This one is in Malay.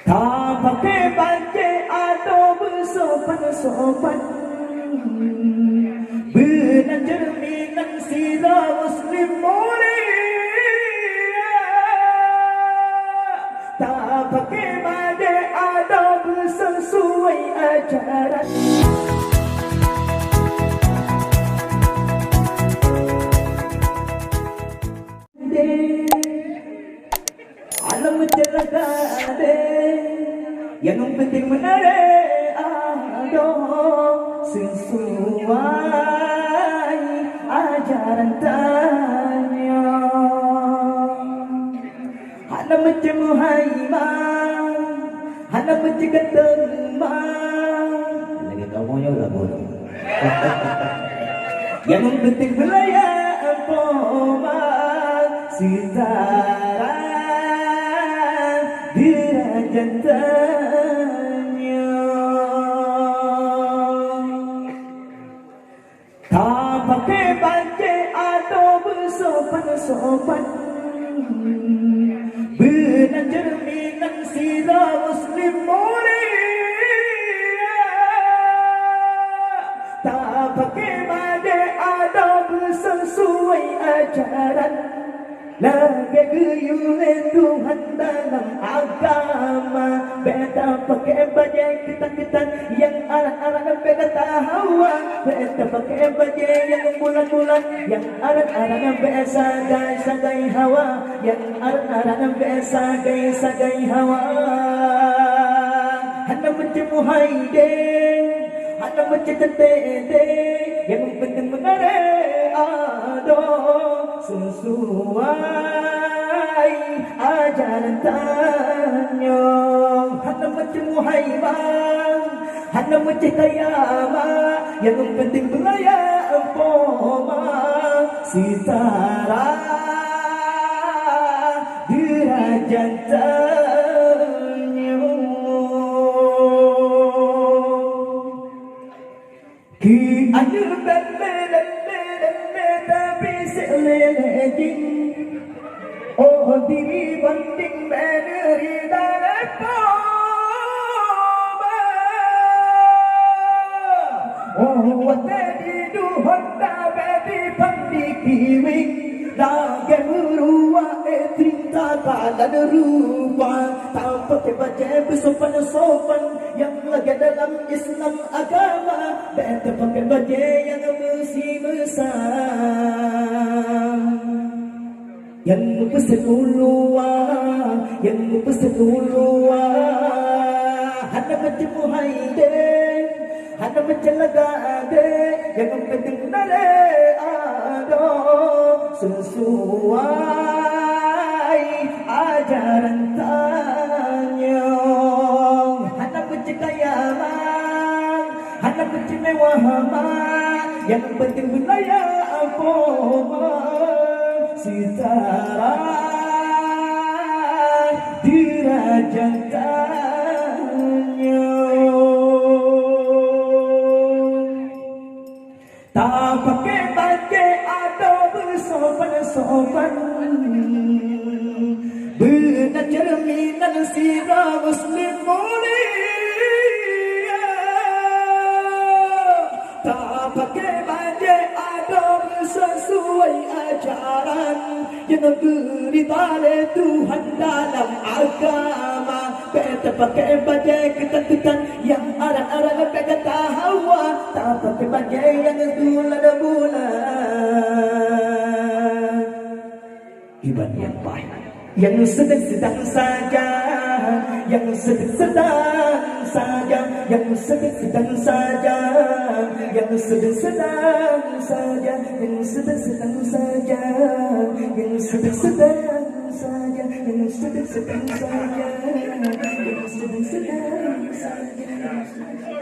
Tak pakai baju atau bersopan-sopan, benar cerminan sirah Muslim mulia. Tak pakai baju atau bersesuai ajaran. Alam menjaga yang penting menarik ada sesuai ajaran tanya. Alam macam Muhammad, alam macam ketemang. Lagi kamu nya lagu tu. Yang penting belayan pomak sitara derajatnya. Tak pakai baju atau bersopan-sopan, benar cerminan sirah Muslim mulia. Tak pakai baju atau bersesuai ajaran, lagi guyuran Tuhan dalam agama. Beta pakai baju ketan-ketan yang arat-arat beta hawa. Beta pakai baju yang bulan-bulan yang arat-arat sagai hawa. Yang arat-arat sagai hawa. Hana macam Muhaidin, hana macam tete, yang penting menarik ada sesuai ajaran tanya. Hana macam Muhammad, hana macam Tayama, yang penting beraya poma sitara derajat tanya. Ki ada bebe tapi selejing, oh diri banding meneri dalam koma. Oh watadi duhanda bebe pandiki lagi merua trinta kalan rupa. Tak pakai baju bersopan-sopan yang lagi dalam Islam agama. Beta pakai baju yang bersih-besar, yang berseduluan, yang berseduluan. Hana macam Muhaidin, hana macam Lagade, yang penting menarik ada sesuai ajaran tanya. Hana macam kayaman, hana macam mewah, yang penting wilayah agama sitara derajat tanya. Tak pakai baju atau bersopan-sopan, benar cerminan sirah Muslim mulia. Tak pakai baju atau sesuai ajaran yang beritahu Tuhan dalam agama. Beta pakai baju ketan-ketan yang arat-arat beta hawa. Tak pakai baju yang bulan-bulan, ibadah yang baik, yang sedang-sedang saja, yang sedang-sedang saja, yang sedang-sedang saja, yang sedang-sedang saja, yang sedang-sedang saja, yang sedang-sedang saja, yang sedang-sedang saja, yang sedang-sedang saja.